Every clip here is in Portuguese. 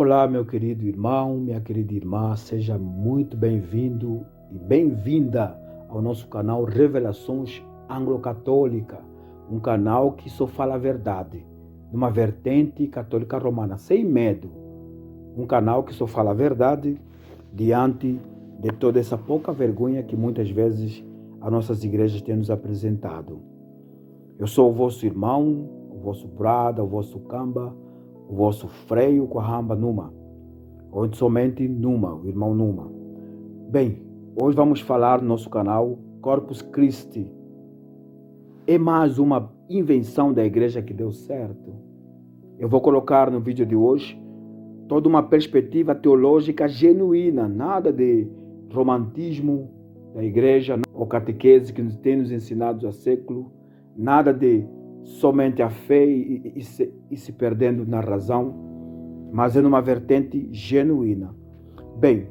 Olá, meu querido irmão, minha querida irmã, seja muito bem-vindo e bem-vinda ao nosso canal Revelações Anglo-Católica, um canal que só fala a verdade, numa vertente católica romana, sem medo. Um canal que só fala a verdade diante de toda essa pouca vergonha que muitas vezes as nossas igrejas têm nos apresentado. Eu sou o vosso irmão, o vosso brada, o vosso camba, o vosso freio com a ramba Numa, ou somente Numa, o irmão Numa. Bem, hoje vamos falar no nosso canal Corpus Christi. É mais uma invenção da igreja que deu certo. Eu vou colocar no vídeo de hoje toda uma perspectiva teológica genuína, nada de romantismo da igreja ou catequese que tem nos ensinados há séculos, nada de somente a fé e se perdendo na razão, mas é numa vertente genuína. Bem,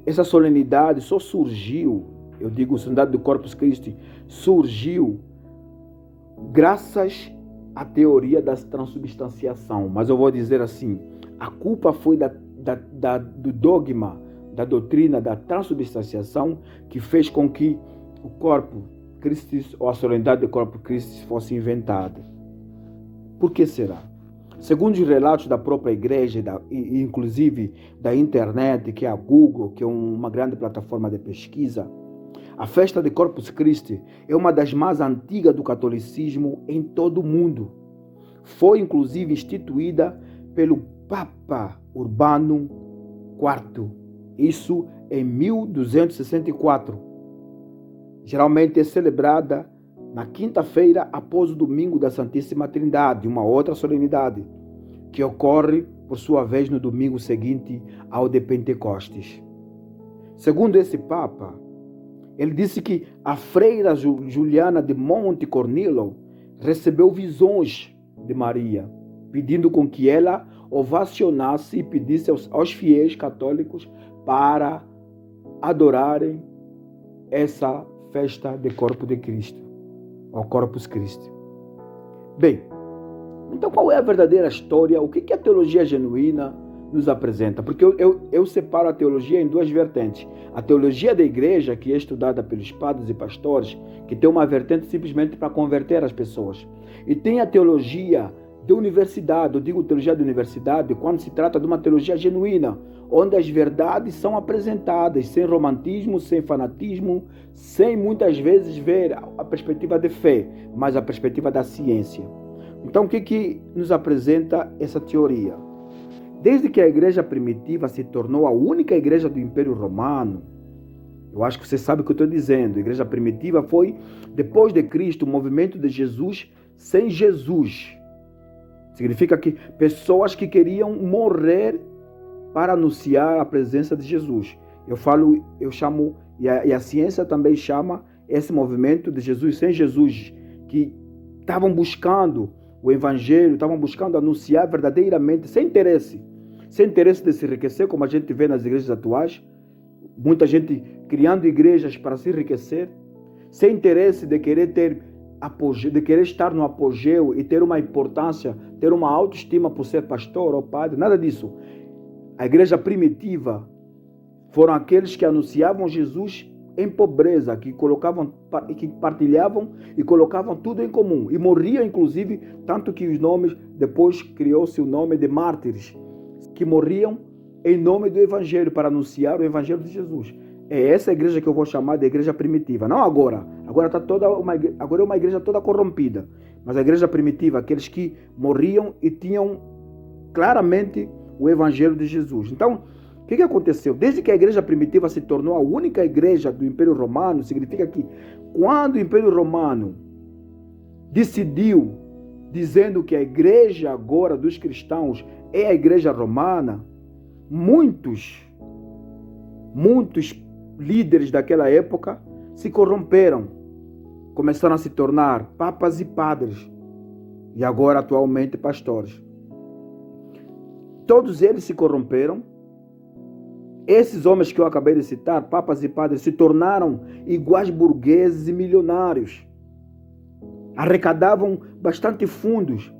essa solenidade só surgiu, eu digo, a solenidade do Corpus Christi surgiu graças à teoria da transubstanciação, mas eu vou dizer assim, a culpa foi do dogma, da doutrina da transubstanciação que fez com que o corpo Christi ou a solenidade do Corpus Christi fosse inventada. Por que será? Segundo os relatos da própria igreja e inclusive da internet, que é a Google, que é uma grande plataforma de pesquisa, a festa de Corpus Christi é uma das mais antigas do catolicismo em todo o mundo. Foi inclusive instituída pelo Papa Urbano IV, isso em 1264. Geralmente é celebrada na quinta-feira após o domingo da Santíssima Trindade, uma outra solenidade, que ocorre, por sua vez, no domingo seguinte ao de Pentecostes. Segundo esse Papa, ele disse que a freira Juliana de Monte Cornilo recebeu visões de Maria, pedindo com que ela ovacionasse e pedisse aos fiéis católicos para adorarem essa festa de Corpo de Cristo, ou Corpus Christi. Bem, então qual é a verdadeira história? O que a teologia genuína nos apresenta? Porque eu separo a teologia em duas vertentes. A teologia da igreja, que é estudada pelos padres e pastores, que tem uma vertente simplesmente para converter as pessoas. E tem a teologia de universidade, eu digo teologia de universidade, quando se trata de uma teologia genuína, onde as verdades são apresentadas, sem romantismo, sem fanatismo, sem muitas vezes ver a perspectiva de fé, mas a perspectiva da ciência. Então, o que nos apresenta essa teoria? Desde que a igreja primitiva se tornou a única igreja do Império Romano, eu acho que você sabe o que eu estou dizendo, a igreja primitiva foi, depois de Cristo, o movimento de Jesus sem Jesus. Significa que pessoas que queriam morrer para anunciar a presença de Jesus. Eu chamo, e a ciência também chama esse movimento de Jesus sem Jesus, que estavam buscando o evangelho, estavam buscando anunciar verdadeiramente, sem interesse de se enriquecer, como a gente vê nas igrejas atuais, muita gente criando igrejas para se enriquecer, sem interesse de querer ter apogeu, de querer estar no apogeu e ter uma importância, ter uma autoestima por ser pastor ou padre, nada disso. A igreja primitiva foram aqueles que anunciavam Jesus em pobreza, que partilhavam e colocavam tudo em comum e morriam inclusive, tanto que os nomes, depois criou-se o nome de mártires, que morriam em nome do evangelho, para anunciar o evangelho de Jesus. É essa igreja que eu vou chamar de igreja primitiva, não agora. Agora é uma igreja toda corrompida, mas a igreja primitiva, aqueles que morriam e tinham claramente o evangelho de Jesus. Então, o que aconteceu? Desde que a igreja primitiva se tornou a única igreja do Império Romano, significa que quando o Império Romano decidiu, dizendo que a igreja agora dos cristãos é a igreja romana, muitos líderes daquela época se corromperam, começaram a se tornar papas e padres, e agora atualmente pastores. Todos eles se corromperam. Esses homens que eu acabei de citar, papas e padres, se tornaram iguais burgueses e milionários. Arrecadavam bastante fundos.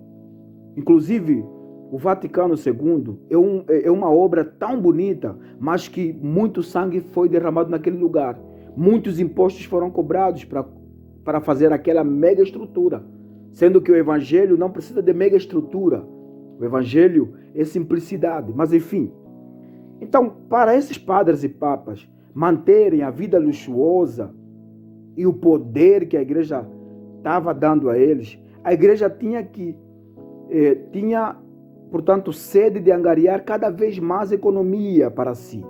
Inclusive, o Vaticano II é uma obra tão bonita, mas que muito sangue foi derramado naquele lugar. Muitos impostos foram cobrados para fazer aquela mega estrutura, sendo que o Evangelho não precisa de mega estrutura. O Evangelho é simplicidade, mas enfim. Então, para esses padres e papas manterem a vida luxuosa e o poder que a igreja estava dando a eles, a igreja tinha, portanto, sede de angariar cada vez mais economia para si.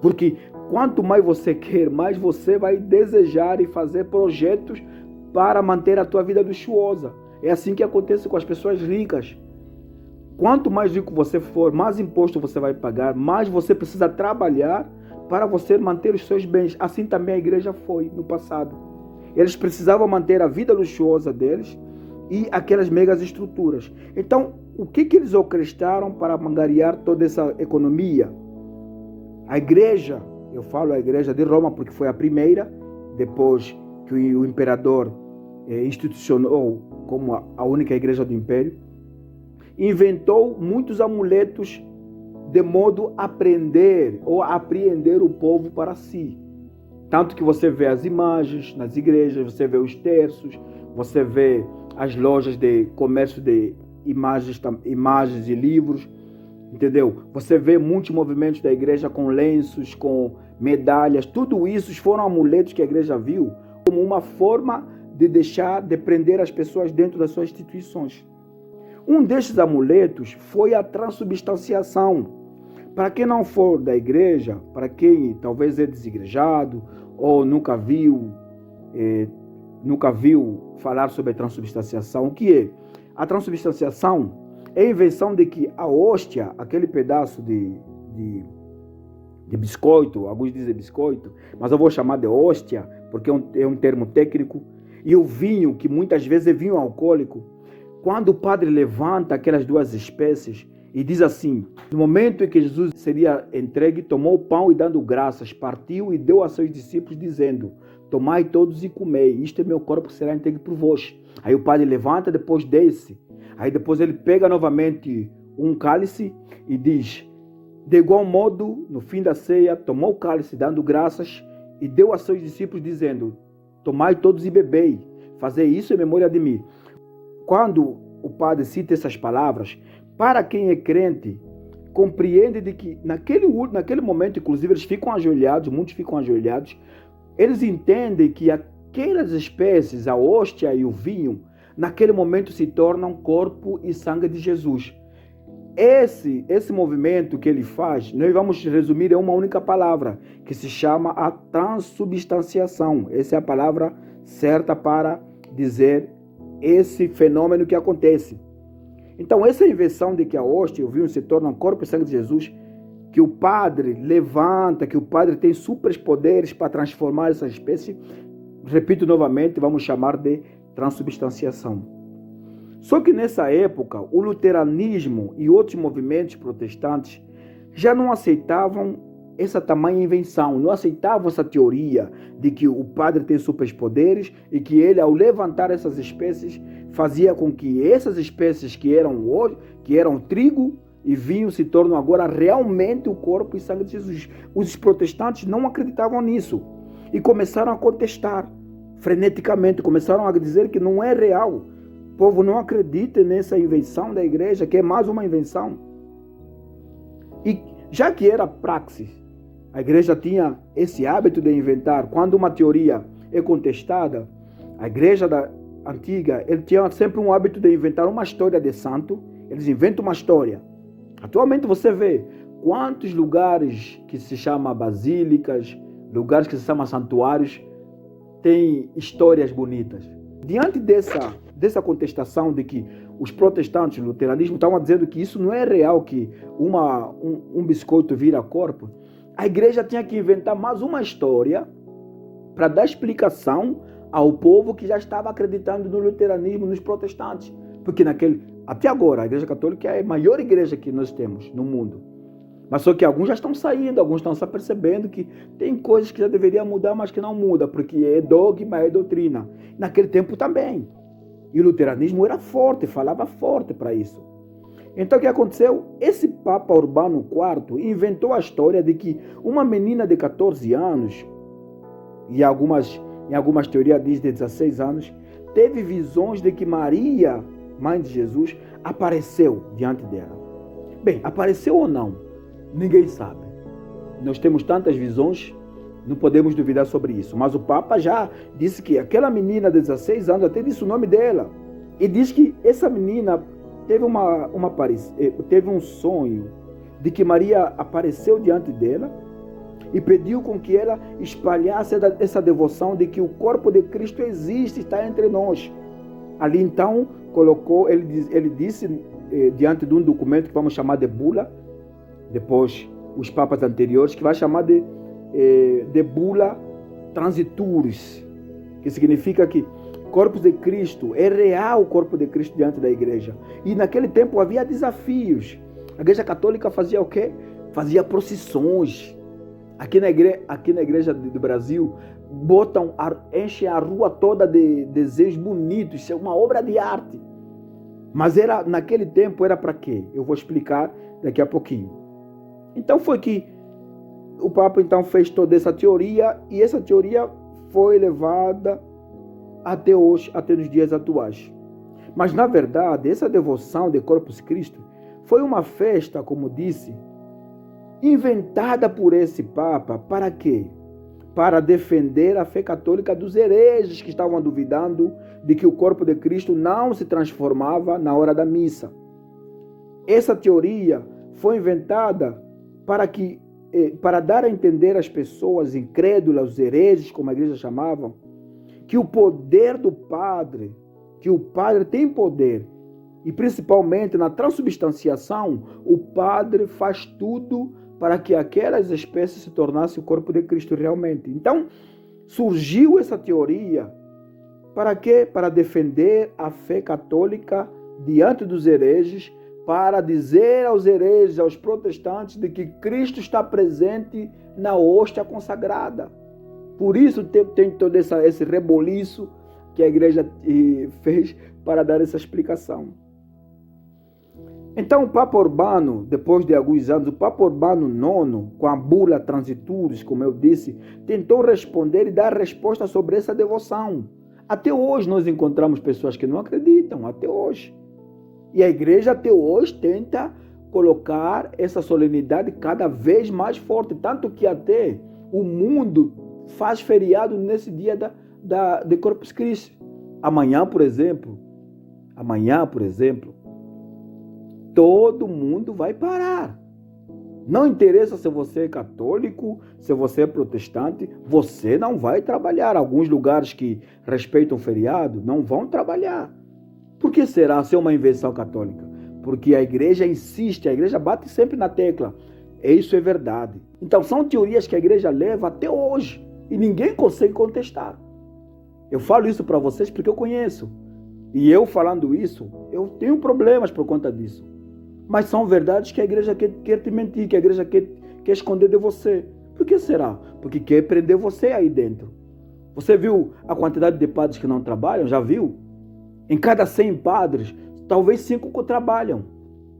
Porque quanto mais você quer, mais você vai desejar e fazer projetos para manter a tua vida luxuosa. É assim que acontece com as pessoas ricas. Quanto mais rico você for, mais imposto você vai pagar, mais você precisa trabalhar para você manter os seus bens. Assim também a igreja foi no passado. Eles precisavam manter a vida luxuosa deles e aquelas megas estruturas. Então, o que eles orquestraram para angariar toda essa economia? A igreja, eu falo a igreja de Roma porque foi a primeira, depois que o imperador institucionou como a única igreja do império, inventou muitos amuletos de modo a prender ou a apreender o povo para si. Tanto que você vê as imagens nas igrejas, você vê os terços, você vê as lojas de comércio de imagens e livros, entendeu? Você vê muitos movimentos da igreja com lenços, com medalhas, tudo isso foram amuletos que a igreja viu como uma forma de prender as pessoas dentro das suas instituições. Um destes amuletos foi a transubstanciação. Para quem não for da igreja, para quem talvez é desigrejado ou nunca viu falar sobre a transubstanciação, o que é? A transubstanciação é a invenção de que a hóstia, aquele pedaço de biscoito, alguns dizem biscoito, mas eu vou chamar de hóstia, porque é um termo técnico, e o vinho, que muitas vezes é vinho alcoólico, quando o padre levanta aquelas duas espécies e diz assim: no momento em que Jesus seria entregue, tomou o pão e dando graças, partiu e deu a seus discípulos, dizendo: tomai todos e comei, isto é meu corpo que será entregue por vós. Aí o padre levanta, depois desce. Aí depois ele pega novamente um cálice e diz: de igual modo, no fim da ceia, tomou o cálice dando graças e deu a seus discípulos, dizendo: tomai todos e bebei, fazei isso em memória de mim. Quando o padre cita essas palavras, para quem é crente, compreende de que naquele momento, inclusive, eles ficam ajoelhados, muitos ficam ajoelhados, eles entendem que aquelas espécies, a hóstia e o vinho, naquele momento se tornam corpo e sangue de Jesus. Esse movimento que ele faz, nós vamos resumir em uma única palavra, que se chama a transubstanciação. Essa é a palavra certa para dizer esse fenômeno que acontece. Então, essa invenção de que a hóstia e o vinho se tornam corpo e sangue de Jesus, que o padre levanta, que o padre tem superpoderes para transformar essa espécie, repito novamente, vamos chamar de transubstanciação. Só que nessa época, o luteranismo e outros movimentos protestantes já não aceitavam essa tamanha invenção, não aceitavam essa teoria de que o padre tem superpoderes e que ele, ao levantar essas espécies, fazia com que essas espécies que eram trigo e vinho se tornam agora realmente o corpo e sangue de Jesus. Os protestantes não acreditavam nisso e começaram a contestar freneticamente, começaram a dizer que não é real. O povo não acredita nessa invenção da igreja, que é mais uma invenção. E já que era praxis, a igreja tinha esse hábito de inventar. Quando uma teoria é contestada, a igreja antiga, ele tinha sempre um hábito de inventar uma história de santo. Eles inventam uma história. Atualmente você vê quantos lugares que se chamam basílicas, lugares que se chamam santuários, têm histórias bonitas. Diante dessa contestação de que os protestantes, o luteranismo, estavam dizendo que isso não é real, que um biscoito vira corpo, a igreja tinha que inventar mais uma história para dar explicação ao povo que já estava acreditando no luteranismo, nos protestantes. Porque até agora, a igreja católica é a maior igreja que nós temos no mundo. Mas só que alguns já estão saindo, alguns estão se apercebendo que tem coisas que já deveriam mudar, mas que não muda, porque é dogma, é doutrina. Naquele tempo também. E o luteranismo era forte, falava forte para isso. Então o que aconteceu? Esse Papa Urbano IV inventou a história de que uma menina de 14 anos, e em algumas teorias diz de 16 anos, teve visões de que Maria, mãe de Jesus, apareceu diante dela. Bem, apareceu ou não? Ninguém sabe. Nós temos tantas visões, não podemos duvidar sobre isso. Mas o Papa já disse que aquela menina de 16 anos, até disse o nome dela, e diz que essa menina teve um sonho de que Maria apareceu diante dela e pediu com que ela espalhasse essa devoção de que o corpo de Cristo existe, está entre nós. Ali então colocou, ele disse diante de um documento que vamos chamar de bula, depois os papas anteriores, que vai chamar de bula transituris, que significa que corpo de Cristo, é real o corpo de Cristo diante da igreja. E naquele tempo havia desafios. A igreja católica fazia o quê? Fazia procissões. Aqui na igreja do Brasil, enchem a rua toda de desenhos bonitos. Isso é uma obra de arte. Mas naquele tempo era para quê? Eu vou explicar daqui a pouquinho. Então foi que o Papa então fez toda essa teoria, e essa teoria foi levada até hoje, até nos dias atuais. Mas, na verdade, essa devoção de Corpus Christi foi uma festa, como disse, inventada por esse Papa. Para quê? Para defender a fé católica dos hereges que estavam duvidando de que o corpo de Cristo não se transformava na hora da missa. Essa teoria foi inventada para dar a entender às pessoas incrédulas, os hereges, como a igreja chamava, que o poder do Padre, que o Padre tem poder, e principalmente na transubstanciação, o Padre faz tudo para que aquelas espécies se tornassem o corpo de Cristo realmente. Então, surgiu essa teoria para quê? Para defender a fé católica diante dos hereges, para dizer aos hereges, aos protestantes, de que Cristo está presente na hóstia consagrada. Por isso tem todo esse reboliço que a igreja fez para dar essa explicação. Então o Papa Urbano, depois de alguns anos, o Papa Urbano IX, com a bula Transituris, como eu disse, tentou responder e dar resposta sobre essa devoção. Até hoje nós encontramos pessoas que não acreditam, até hoje. E a igreja até hoje tenta colocar essa solenidade cada vez mais forte, tanto que até o mundo faz feriado nesse dia de Corpus Christi. Amanhã, por exemplo, todo mundo vai parar. Não interessa se você é católico, se você é protestante, você não vai trabalhar. Alguns lugares que respeitam o feriado não vão trabalhar. Por que será ser uma invenção católica? Porque a igreja insiste, a igreja bate sempre na tecla. Isso é verdade. Então são teorias que a igreja leva até hoje. E ninguém consegue contestar. Eu falo isso para vocês porque eu conheço. E eu falando isso, eu tenho problemas por conta disso. Mas são verdades que a igreja quer te mentir, que a igreja quer esconder de você. Por que será? Porque quer prender você aí dentro. Você viu a quantidade de padres que não trabalham? Já viu? Em cada 100 padres, talvez 5 trabalham.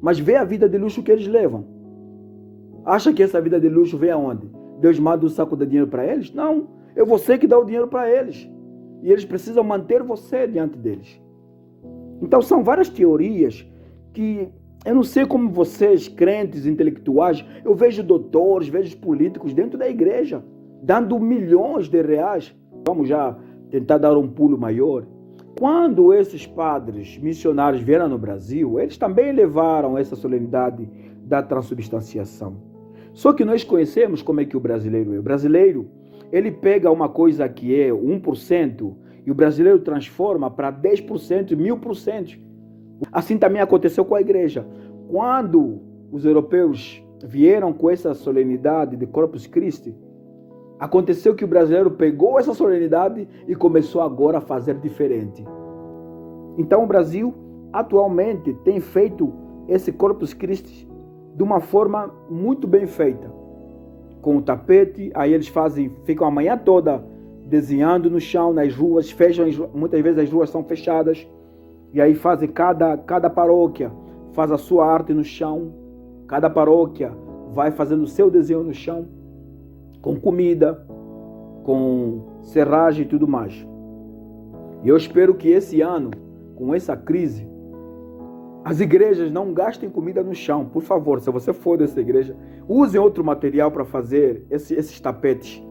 Mas vê a vida de luxo que eles levam. Acha que essa vida de luxo vem aonde? Deus manda um saco de dinheiro para eles? Não, é você que dá o dinheiro para eles. E eles precisam manter você diante deles. Então são várias teorias que eu não sei como vocês, crentes, intelectuais, eu vejo doutores, vejo políticos dentro da igreja, dando milhões de reais. Vamos já tentar dar um pulo maior. Quando esses padres missionários vieram no Brasil, eles também levaram essa solenidade da transubstanciação. Só que nós conhecemos como é que o brasileiro é. O brasileiro, ele pega uma coisa que é 1% e o brasileiro transforma para 10%, 1000%. Assim também aconteceu com a igreja. Quando os europeus vieram com essa solenidade de Corpus Christi, aconteceu que o brasileiro pegou essa solenidade e começou agora a fazer diferente. Então o Brasil atualmente tem feito esse Corpus Christi de uma forma muito bem feita. Com o tapete, aí eles ficam a manhã toda desenhando no chão, nas ruas, muitas vezes as ruas são fechadas, e aí fazem cada paróquia, faz a sua arte no chão. Cada paróquia vai fazendo o seu desenho no chão, com comida, com serragem e tudo mais. E eu espero que esse ano, com essa crise, as igrejas não gastem comida no chão. Por favor, se você for dessa igreja, usem outro material para fazer esses tapetes,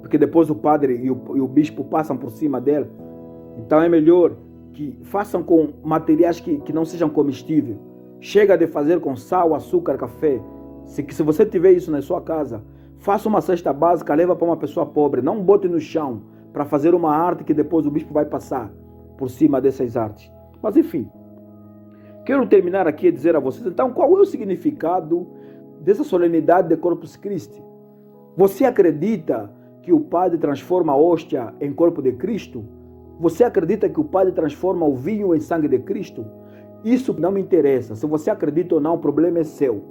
porque depois o padre e o bispo passam por cima dele. Então é melhor que façam com materiais que não sejam comestíveis. Chega de fazer com sal, açúcar, café. Se você tiver isso na sua casa, faça uma cesta básica, leva para uma pessoa pobre. Não bote no chão para fazer uma arte que depois o bispo vai passar por cima dessas artes. Mas enfim, quero terminar aqui e dizer a vocês, então, qual é o significado dessa solenidade de Corpus Christi? Você acredita que o padre transforma a hóstia em corpo de Cristo? Você acredita que o padre transforma o vinho em sangue de Cristo? Isso não me interessa. Se você acredita ou não, o problema é seu.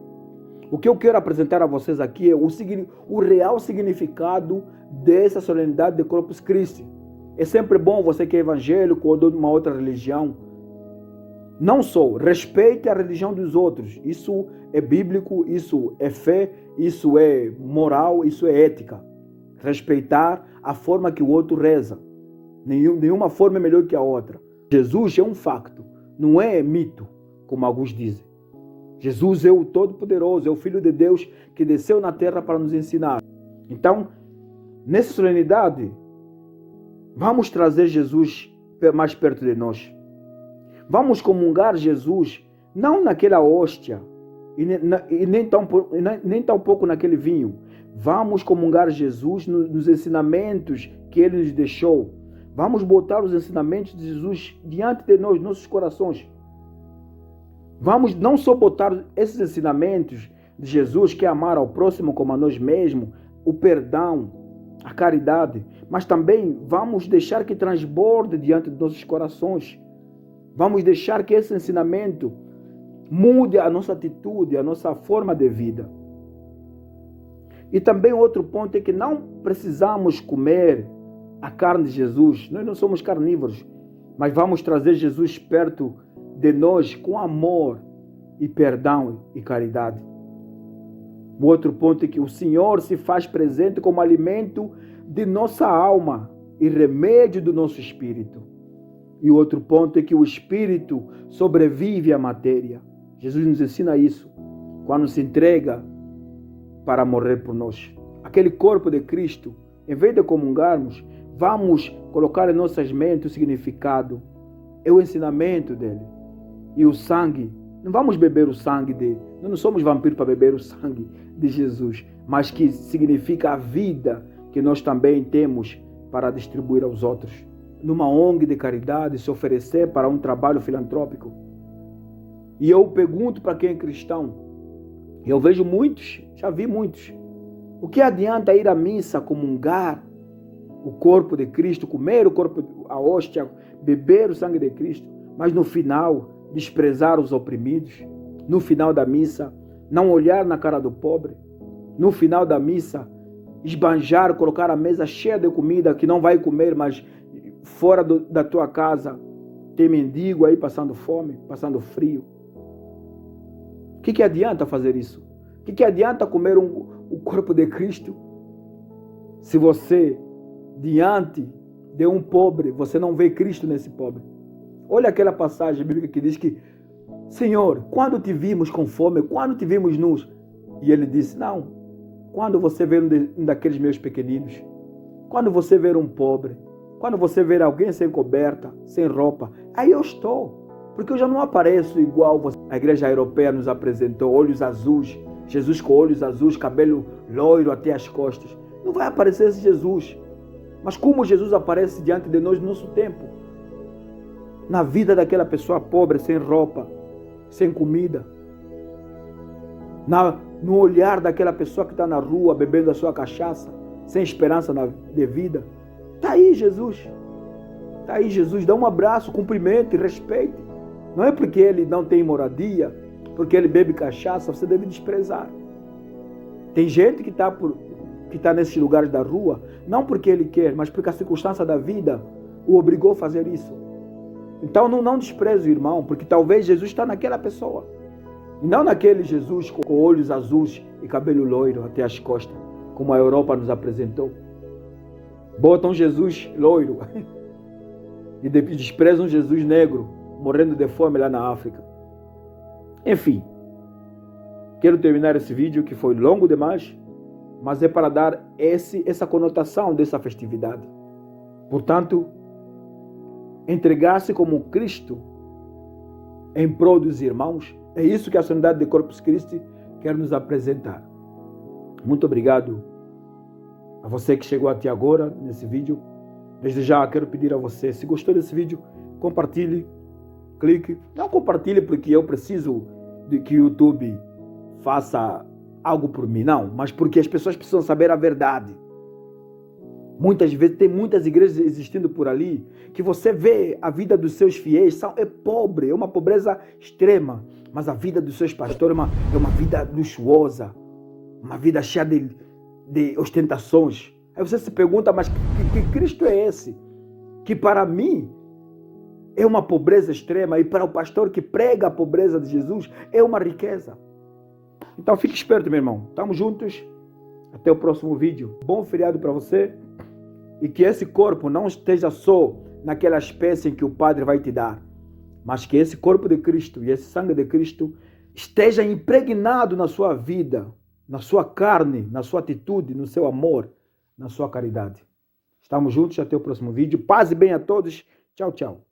O que eu quero apresentar a vocês aqui é o real significado dessa solenidade de Corpus Christi. É sempre bom você que é evangélico ou de uma outra religião. Não só respeite a religião dos outros. Isso é bíblico, isso é fé, isso é moral, isso é ética. Respeitar a forma que o outro reza. Nenhuma forma é melhor que a outra. Jesus é um facto, não é mito, como alguns dizem. Jesus é o Todo-Poderoso, é o Filho de Deus que desceu na terra para nos ensinar. Então, nessa solenidade, vamos trazer Jesus mais perto de nós. Vamos comungar Jesus, não naquela hóstia, e nem tão pouco naquele vinho. Vamos comungar Jesus nos ensinamentos que Ele nos deixou. Vamos botar os ensinamentos de Jesus diante de nós, nossos corações. Vamos não só botar esses ensinamentos de Jesus, que é amar ao próximo como a nós mesmos, o perdão, a caridade, mas também vamos deixar que transborde diante de nossos corações. Vamos deixar que esse ensinamento mude a nossa atitude, a nossa forma de vida. E também outro ponto é que não precisamos comer a carne de Jesus. Nós não somos carnívoros, mas vamos trazer Jesus perto de nós com amor e perdão e caridade. O outro ponto é que o Senhor se faz presente como alimento de nossa alma e remédio do nosso espírito. E o outro ponto é que o espírito sobrevive à matéria. Jesus nos ensina isso quando se entrega para morrer por nós. Aquele corpo de Cristo, em vez de comungarmos, vamos colocar em nossas mentes o significado, é o ensinamento dele. E o sangue, não vamos beber o sangue dele, nós não somos vampiros para beber o sangue de Jesus, mas que significa a vida que nós também temos para distribuir aos outros. Numa ONG de caridade, se oferecer para um trabalho filantrópico. E eu pergunto para quem é cristão, eu vejo muitos, já vi muitos, o que adianta ir à missa, comungar o corpo de Cristo, comer o corpo, a hóstia, beber o sangue de Cristo, mas no final desprezar os oprimidos, no final da missa não olhar na cara do pobre, no final da missa esbanjar, colocar a mesa cheia de comida que não vai comer, mas fora da tua casa tem mendigo aí passando fome, passando frio. O que adianta fazer isso? O que adianta comer o corpo de Cristo se você, diante de um pobre, você não vê Cristo nesse pobre? Olha aquela passagem bíblica que diz que, Senhor, quando te vimos com fome, quando te vimos nus? E ele disse, não, quando você ver um daqueles meus pequeninos, quando você ver um pobre, quando você ver alguém sem coberta, sem roupa, aí eu estou. Porque eu já não apareço igual você. A igreja europeia nos apresentou olhos azuis, Jesus com olhos azuis, cabelo loiro até as costas. Não vai aparecer esse Jesus. Mas como Jesus aparece diante de nós no nosso tempo? Na vida daquela pessoa pobre, sem roupa, sem comida. No olhar daquela pessoa que está na rua, bebendo a sua cachaça, sem esperança de vida. Está aí Jesus. Está aí Jesus. Dá um abraço, cumprimente, respeite. Não é porque ele não tem moradia, porque ele bebe cachaça, você deve desprezar. Tem gente que está nesses lugares da rua, não porque ele quer, mas porque a circunstância da vida o obrigou a fazer isso. Então não despreze o irmão, porque talvez Jesus está naquela pessoa. E não naquele Jesus com olhos azuis e cabelo loiro até as costas, como a Europa nos apresentou. Botam Jesus loiro e desprezam Jesus negro, morrendo de fome lá na África. Enfim, quero terminar esse vídeo que foi longo demais, mas é para dar essa conotação dessa festividade. Portanto, entregar-se como Cristo em prol dos irmãos, é isso que a solenidade de Corpus Christi quer nos apresentar. Muito obrigado a você que chegou até agora nesse vídeo. Desde já quero pedir a você, se gostou desse vídeo, compartilhe, clique. Não compartilhe porque eu preciso de que o YouTube faça algo por mim, não, mas porque as pessoas precisam saber a verdade. Muitas vezes tem muitas igrejas existindo por ali que você vê a vida dos seus fiéis é pobre, é uma pobreza extrema, mas a vida dos seus pastores é uma vida luxuosa, uma vida cheia de ostentações. Aí você se pergunta, mas que Cristo é esse? Que para mim é uma pobreza extrema e para o pastor que prega a pobreza de Jesus é uma riqueza. Então fique esperto, meu irmão. Estamos juntos. Até o próximo vídeo. Bom feriado para você. E que esse corpo não esteja só naquela espécie em que o Padre vai te dar, mas que esse corpo de Cristo e esse sangue de Cristo esteja impregnado na sua vida, na sua carne, na sua atitude, no seu amor, na sua caridade. Estamos juntos, até o próximo vídeo. Paz e bem a todos. Tchau, tchau.